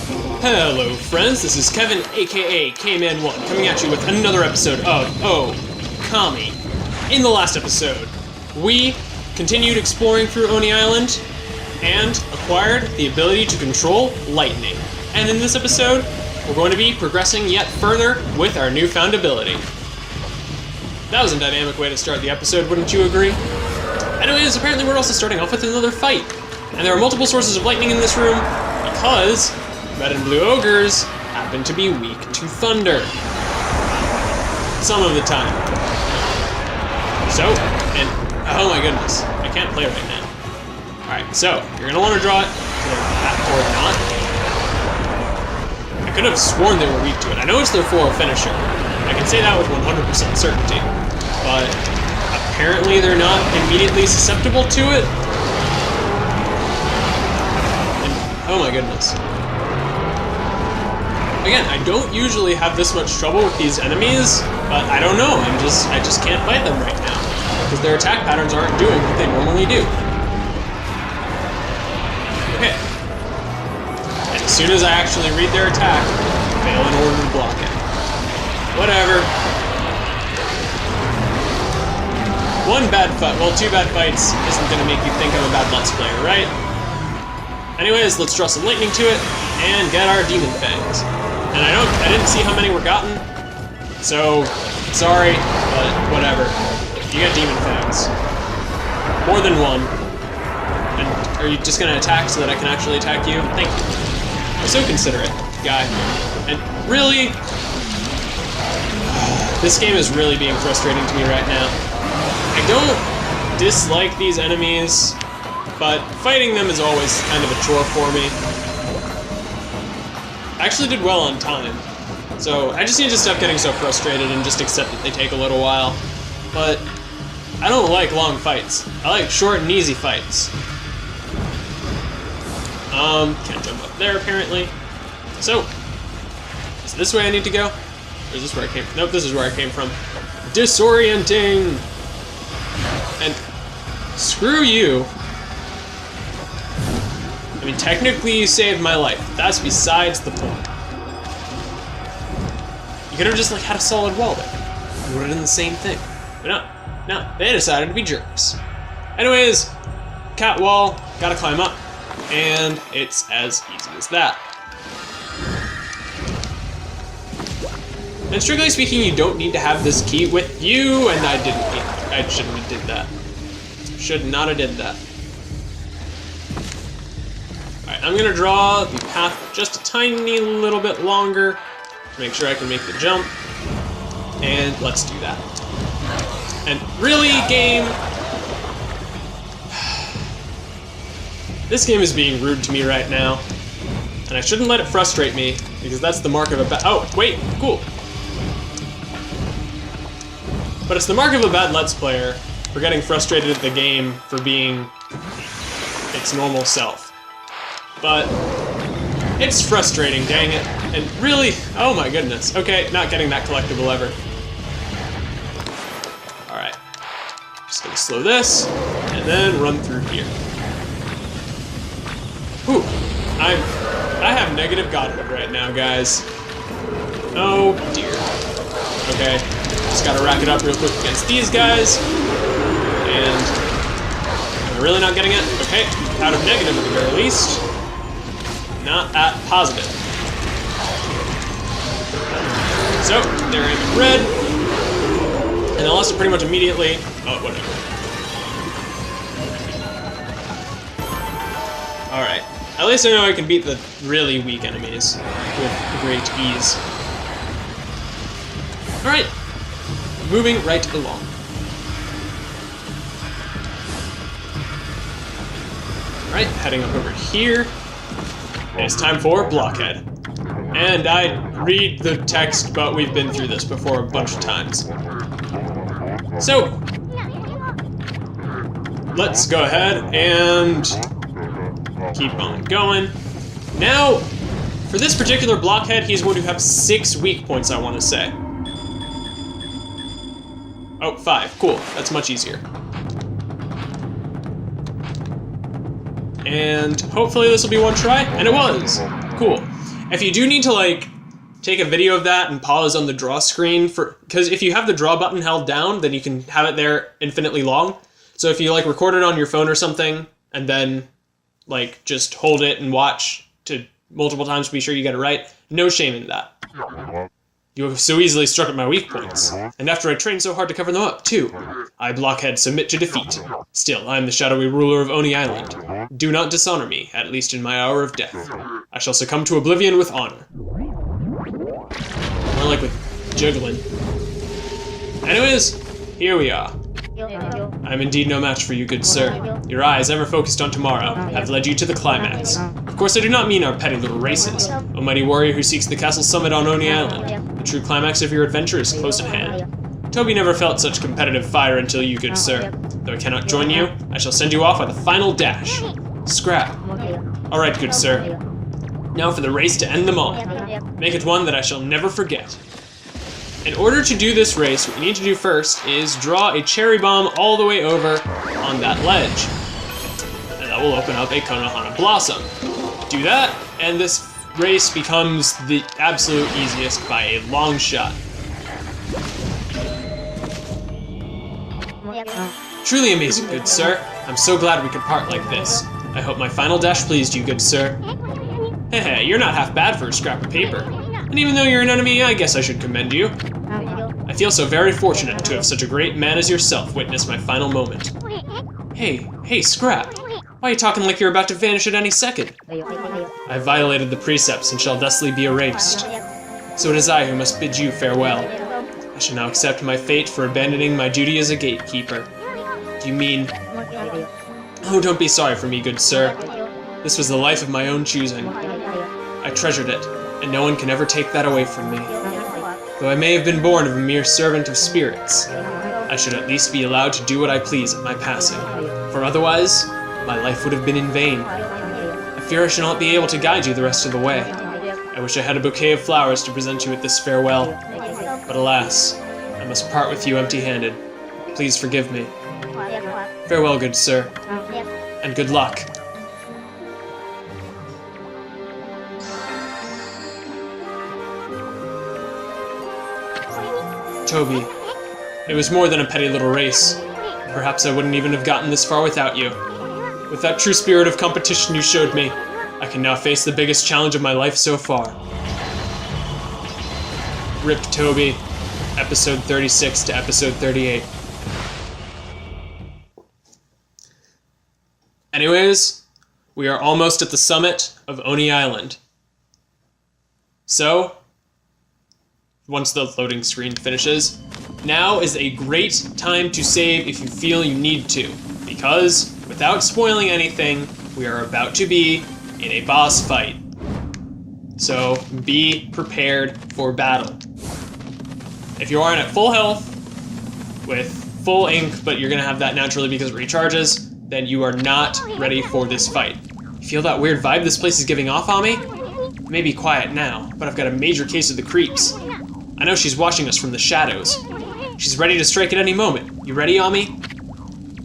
Hello friends, this is Kevin aka K-Man1 coming at you with another episode of Okami. In the last episode, we continued exploring through Oni Island and acquired the ability to control lightning. And in this episode, we're going to be progressing yet further with our newfound ability. That was a dynamic way to start the episode, wouldn't you agree? Anyways, apparently we're also starting off with another fight. And there are multiple sources of lightning in this room because red and blue ogres happen to be weak to thunder. Some of the time. So, and oh my goodness, I can't play right now. Alright, so, you're gonna want to draw it to that or not. I could have sworn they were weak to it. I know it's their 4 finisher. I can say that with 100% certainty. But apparently they're not immediately susceptible to it. And, oh my goodness. Again, I don't usually have this much trouble with these enemies, but I don't know, I just can't fight them right now. Because their attack patterns aren't doing what they normally do. Okay. And as soon as I actually read their attack, fail in order to block it. Whatever. Two bad fights isn't gonna make you think I'm a bad Let's Player, right? Anyways, let's draw some lightning to it and get our demon fangs. And I didn't see how many were gotten, so sorry, but whatever. You get demon fangs. More than one. And are you just gonna attack so that I can actually attack you? Thank you. I'm so considerate, guy. And really, this game is really being frustrating to me right now. I don't dislike these enemies, but fighting them is always kind of a chore for me. I actually did well on time, so I just need to stop getting so frustrated and just accept that they take a little while. But I don't like long fights. I like short and easy fights. Can't jump up there apparently. So, is this way I need to go? Or is this where I came from? Nope, this is where I came from. Disorienting! And screw you. I mean, technically you saved my life. That's besides the point. You could have just like had a solid wall there. You would have done the same thing. But no, they decided to be jerks. Anyways, cat wall, gotta climb up, and it's as easy as that. And strictly speaking, you don't need to have this key with you, and I shouldn't have did that. Should not have did that. Alright, I'm gonna draw the path just a tiny little bit longer to make sure I can make the jump. And let's do that. And really, game... This game is being rude to me right now. And I shouldn't let it frustrate me, because that's the mark of a bad... Oh, wait, cool. But it's the mark of a bad Let's Player for getting frustrated at the game for being its normal self. But it's frustrating, dang it. And really, oh my goodness. Okay, not getting that collectible ever. Alright. Just gonna slow this, and then run through here. Whew. I have negative godhood right now, guys. Oh dear. Okay. Just gotta rack it up real quick against these guys. And am I really not getting it? Okay. Out of negative at the very least. Not at positive. So, they're aiming red. And I lost it pretty much immediately. Oh, whatever. Alright. At least I know I can beat the really weak enemies with great ease. Alright. Moving right along. Alright, heading up over here. And it's time for Blockhead. And I read the text, but we've been through this before a bunch of times. So, let's go ahead and keep on going. Now, for this particular Blockhead, he's going to have 6 weak points, I want to say. Oh, 5. Cool. That's much easier. And hopefully this will be one try. And it was! Cool. If you do need to, like, take a video of that and pause on the draw screen because if you have the draw button held down, then you can have it there infinitely long. So if you, like, record it on your phone or something and then, like, just hold it and watch to multiple times to be sure you get it right, no shame in that. You have so easily struck at my weak points, and after I trained so hard to cover them up, too. I, Blockhead, submit to defeat. Still, I am the shadowy ruler of Oni Island. Do not dishonor me, at least in my hour of death. I shall succumb to oblivion with honor. More like with juggling. Anyways, here we are. I am indeed no match for you, good sir. Your eyes, ever focused on tomorrow, have led you to the climax. Of course, I do not mean our petty little races. O mighty warrior who seeks the castle summit on Oni Island. The true climax of your adventure is close at hand. Toby never felt such competitive fire until you, good sir. Though I cannot join you, I shall send you off with a final dash. Scrap. Alright, good sir. Now for the race to end them all. Make it one that I shall never forget. In order to do this race, what you need to do first is draw a cherry bomb all the way over on that ledge. And that will open up a Konohana Blossom. Do that, and this race becomes the absolute easiest by a long shot. Truly amazing, good sir. I'm so glad we could part like this. I hope my final dash pleased you, good sir. Heh, you're not half bad for a scrap of paper. And even though you're an enemy, I guess I should commend you. I feel so very fortunate to have such a great man as yourself witness my final moment. Hey, Scrap. Why are you talking like you're about to vanish at any second? I violated the precepts and shall thusly be erased. So it is I who must bid you farewell. I shall now accept my fate for abandoning my duty as a gatekeeper. Do you mean... Oh, don't be sorry for me, good sir. This was the life of my own choosing. I treasured it, and no one can ever take that away from me. Though I may have been born of a mere servant of spirits, I should at least be allowed to do what I please at my passing, for otherwise, my life would have been in vain. I fear I shall not be able to guide you the rest of the way. I wish I had a bouquet of flowers to present you with this farewell, but alas, I must part with you empty-handed. Please forgive me. Farewell, good sir, and good luck. Toby, it was more than a petty little race. Perhaps I wouldn't even have gotten this far without you. With that true spirit of competition you showed me, I can now face the biggest challenge of my life so far. Rip Toby, episode 36 to episode 38. Anyways, we are almost at the summit of Oni Island. So, once the loading screen finishes, now is a great time to save if you feel you need to, because, without spoiling anything, we are about to be in a boss fight. So, be prepared for battle. If you aren't at full health, with full ink, but you're gonna have that naturally because it recharges, then you are not ready for this fight. You feel that weird vibe this place is giving off on me? It may be quiet now, but I've got a major case of the creeps. I know she's watching us from the shadows. She's ready to strike at any moment. You ready, Ami?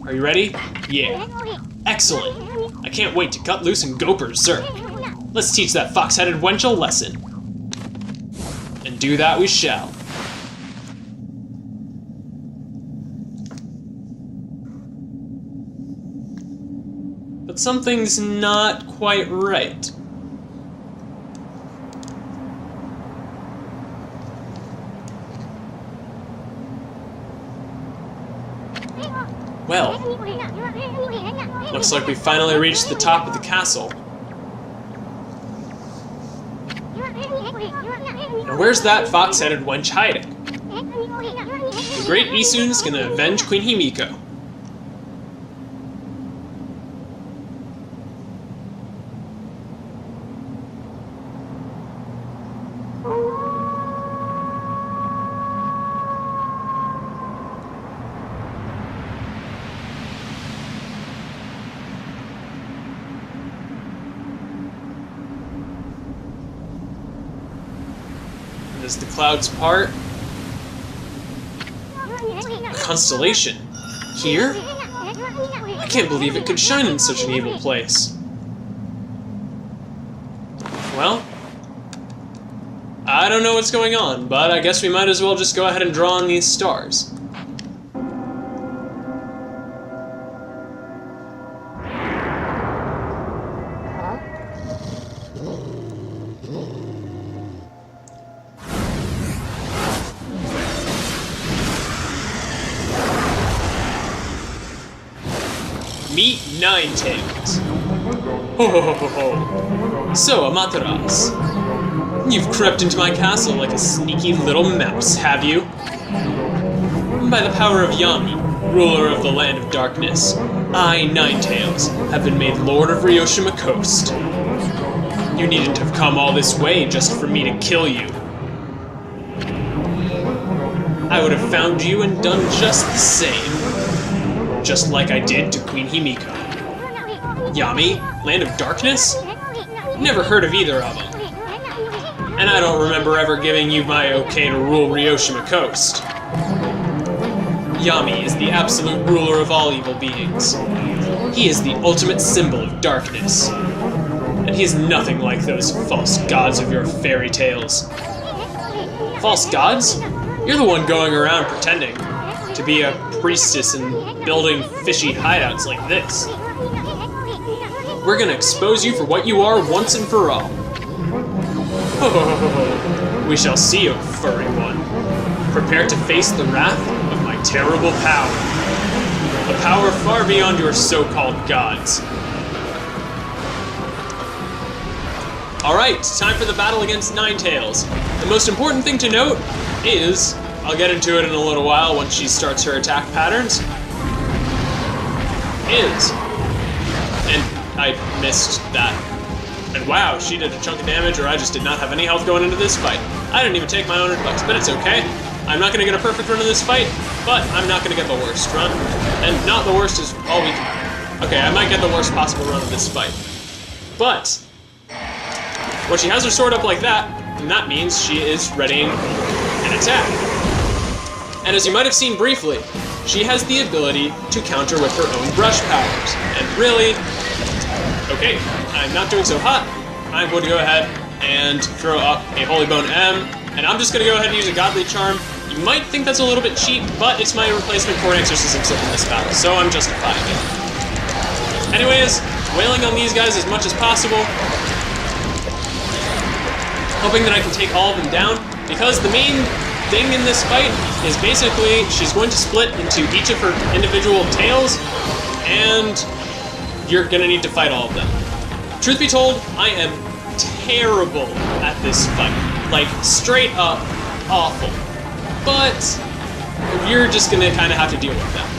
Are you ready? Yeah. Excellent. I can't wait to cut loose and go berserk. Let's teach that fox-headed wench a lesson. And do that we shall. But something's not quite right. Well, looks like we finally reached the top of the castle. And where's that fox-headed wench hiding? The great Isun's gonna avenge Queen Himiko. As the clouds part, a constellation here? I can't believe it could shine in such an evil place. Well, I don't know what's going on, but I guess we might as well just go ahead and draw on these stars. Meet Ninetales. Ho ho ho ho ho. So, Amaterasu, you've crept into my castle like a sneaky little mouse, have you? By the power of Yami, ruler of the land of darkness, I, Ninetales, have been made Lord of Ryoshima Coast. You needn't have come all this way just for me to kill you. I would have found you and done just the same. Just like I did to Queen Himiko. Yami? Land of Darkness? Never heard of either of them. And I don't remember ever giving you my okay to rule Ryoshima Coast. Yami is the absolute ruler of all evil beings. He is the ultimate symbol of darkness. And he is nothing like those false gods of your fairy tales. False gods? You're the one going around pretending to be a priestess and building fishy hideouts like this. We're gonna expose you for what you are once and for all. We shall see, O furry one. Prepare to face the wrath of my terrible power. A power far beyond your so-called gods. Alright, time for the battle against Ninetales. The most important thing to note is, I'll get into it in a little while once she starts her attack patterns, and I missed that. And wow, she did a chunk of damage, or I just did not have any health going into this fight. I didn't even take my own advice, but it's okay. I'm not gonna get a perfect run of this fight, but I'm not gonna get the worst run. And not the worst is all we can. Okay, I might get the worst possible run of this fight. But when she has her sword up like that, then that means she is readying an attack. And as you might have seen briefly, she has the ability to counter with her own brush powers. And really, okay, I'm not doing so hot. I'm going to go ahead and throw up a Holy Bone M, and I'm just going to go ahead and use a Godly Charm. You might think that's a little bit cheap, but it's my replacement for an Exorcism Slip in this battle, so I'm justifying it. Anyways, wailing on these guys as much as possible, hoping that I can take all of them down, because the main thing in this fight is basically she's going to split into each of her individual tails, and you're gonna need to fight all of them. Truth be told, I am terrible at this fight. Like, straight up awful. But you're just gonna kind of have to deal with that.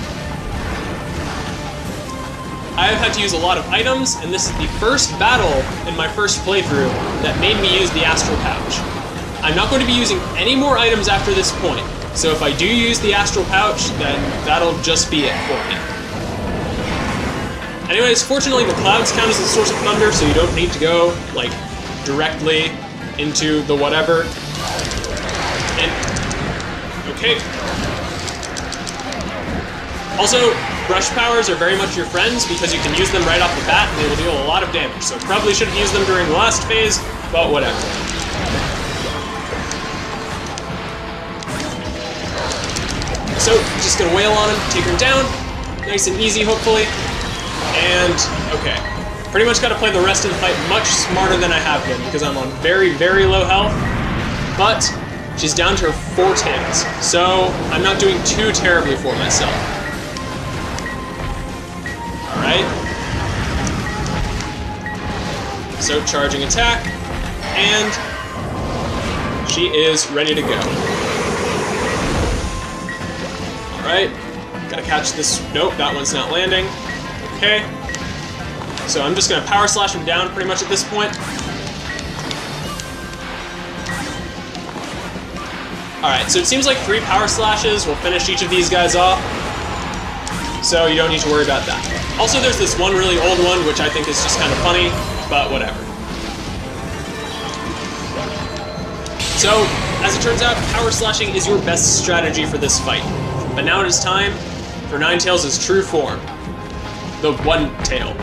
I have had to use a lot of items, and this is the first battle in my first playthrough that made me use the Astral Pouch. I'm not going to be using any more items after this point, so if I do use the Astral Pouch, then that'll just be it for me. Anyways, fortunately the clouds count as the source of thunder, so you don't need to go, like, directly into the whatever. And, okay. Also, brush powers are very much your friends because you can use them right off the bat and they will deal a lot of damage, so probably should have used them during the last phase, but whatever. So, just gonna wail on him, take her down, nice and easy hopefully. And, okay, pretty much got to play the rest of the fight much smarter than I have been because I'm on very, very low health, but she's down to her 4 tails, so I'm not doing too terribly for myself. Alright. So, charging attack, and she is ready to go. Alright, gotta catch this. Nope, that one's not landing. Okay, so I'm just going to power slash him down pretty much at this point. Alright, so it seems like 3 power slashes will finish each of these guys off, so you don't need to worry about that. Also, there's this one really old one, which I think is just kind of funny, but whatever. So, as it turns out, power slashing is your best strategy for this fight. But now it is time for Ninetales' true form. The one tail.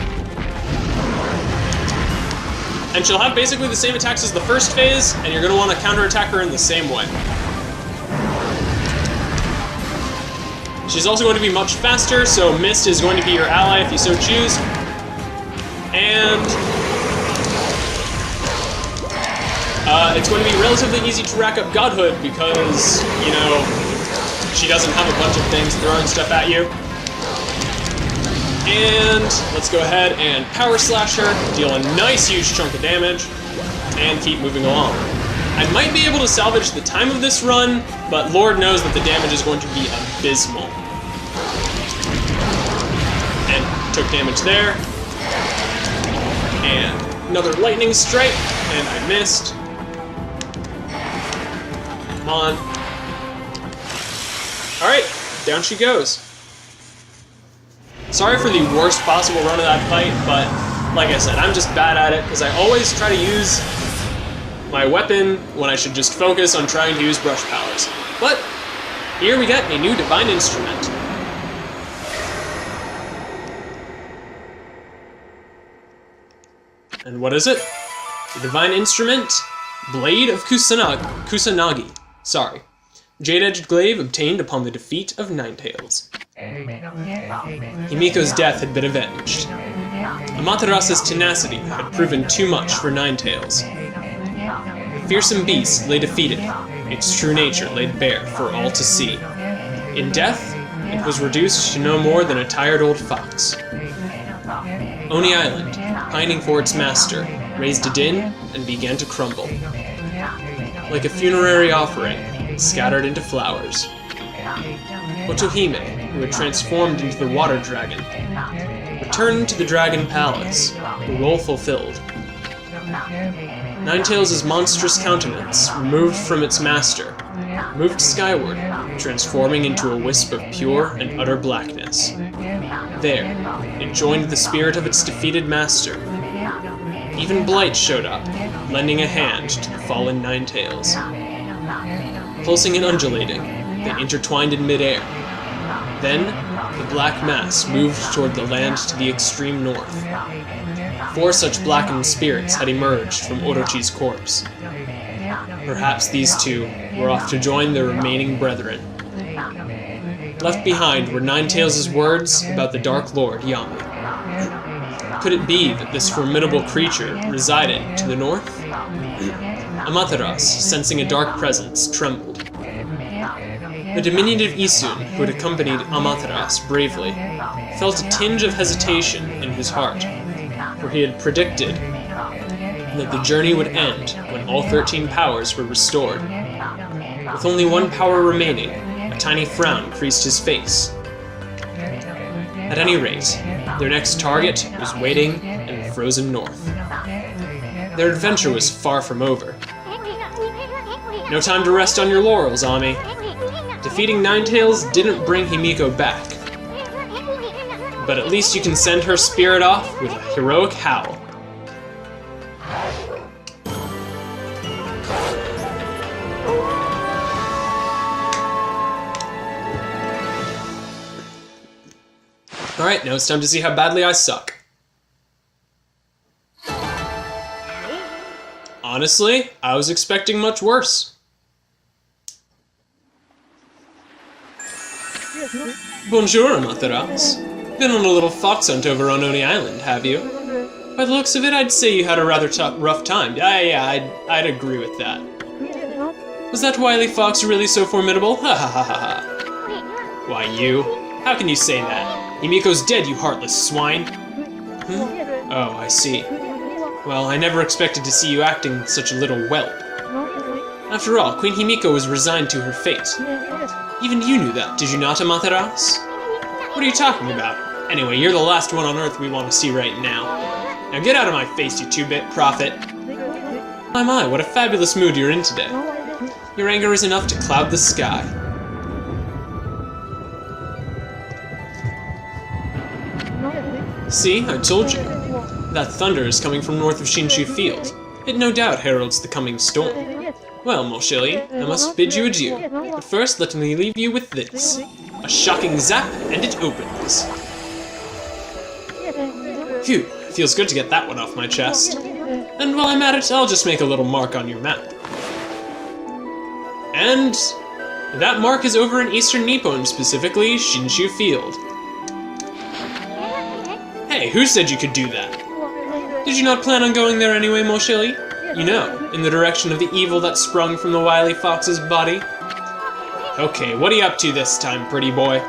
And she'll have basically the same attacks as the first phase, and you're going to want to counterattack her in the same way. She's also going to be much faster, so Mist is going to be your ally if you so choose. And it's going to be relatively easy to rack up Godhood because, you know, she doesn't have a bunch of things throwing stuff at you. And let's go ahead and Power Slash her, deal a nice huge chunk of damage, and keep moving along. I might be able to salvage the time of this run, but Lord knows that the damage is going to be abysmal. And took damage there. And another lightning strike, and I missed. Come on. Alright, down she goes. Sorry for the worst possible run of that fight, but like I said, I'm just bad at it because I always try to use my weapon when I should just focus on trying to use brush powers. But here we get a new divine instrument. And what is it? The divine instrument, Blade of Kusanagi. Sorry. Jade-edged glaive obtained upon the defeat of Ninetales. Himiko's death had been avenged. Amaterasu's tenacity had proven too much for Ninetales. The fearsome beast lay defeated, its true nature laid bare for all to see. In death, it was reduced to no more than a tired old fox. Oni Island, pining for its master, raised a din and began to crumble. Like a funerary offering, scattered into flowers. Otohime, who had transformed into the water dragon, returned to the Dragon Palace, the role fulfilled. Ninetales' monstrous countenance, removed from its master, moved skyward, transforming into a wisp of pure and utter blackness. There, it joined the spirit of its defeated master. Even Blight showed up, lending a hand to the fallen Ninetales. Pulsing and undulating, they intertwined in midair. Then, the black mass moved toward the land to the extreme north. 4 such blackened spirits had emerged from Orochi's corpse. Perhaps these 2 were off to join their remaining brethren. Left behind were Ninetales' words about the Dark Lord Yami. Could it be that this formidable creature resided to the north? Amaterasu, sensing a dark presence, trembled. The diminutive Isun, who had accompanied Amaterasu bravely, felt a tinge of hesitation in his heart, for he had predicted that the journey would end when all 13 powers were restored. With only 1 power remaining, a tiny frown creased his face. At any rate, their next target was waiting in the frozen north. Their adventure was far from over. No time to rest on your laurels, Ami. Defeating Ninetales didn't bring Himiko back. But at least you can send her spirit off with a heroic howl. Alright, now it's time to see how badly I suck. Honestly, I was expecting much worse. Bonjour, Amaterasu. Been on a little fox hunt over on Oni Island, have you? By the looks of it, I'd say you had a rather rough time. Yeah, I'd agree with that. Was that wily fox really so formidable? Ha ha ha ha ha. Why, you? How can you say that? Himiko's dead, you heartless swine. Oh, I see. Well, I never expected to see you acting such a little whelp. After all, Queen Himiko was resigned to her fate. Even you knew that, did you not, Amaterasu? What are you talking about? Anyway, you're the last one on Earth we want to see right now. Now get out of my face, you 2-bit prophet. My, what a fabulous mood you're in today. Your anger is enough to cloud the sky. See, I told you. That thunder is coming from north of Shinshu Field. It no doubt heralds the coming storm. Well, mon chéri, I must bid you adieu. But first, let me leave you with this. A shocking zap, and it opens. Phew, feels good to get that one off my chest. And while I'm at it, I'll just make a little mark on your map. And that mark is over in Eastern Nippon, specifically Shinshu Field. Hey, who said you could do that? Did you not plan on going there anyway, Moshili? You know, in the direction of the evil that sprung from the wily fox's body. Okay, what are you up to this time, pretty boy?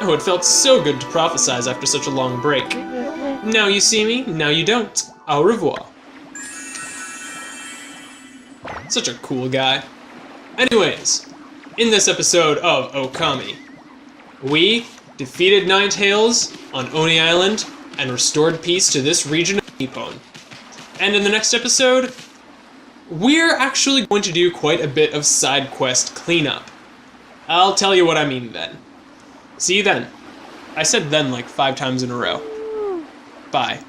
Oh, it felt so good to prophesize after such a long break. Now you see me, now you don't. Au revoir. Such a cool guy. Anyways, in this episode of Okami, we defeated Ninetales on Oni Island and restored peace to this region of Nippon. And in the next episode, we're actually going to do quite a bit of side quest cleanup. I'll tell you what I mean then. See you then. I said then like 5 times in a row. Bye.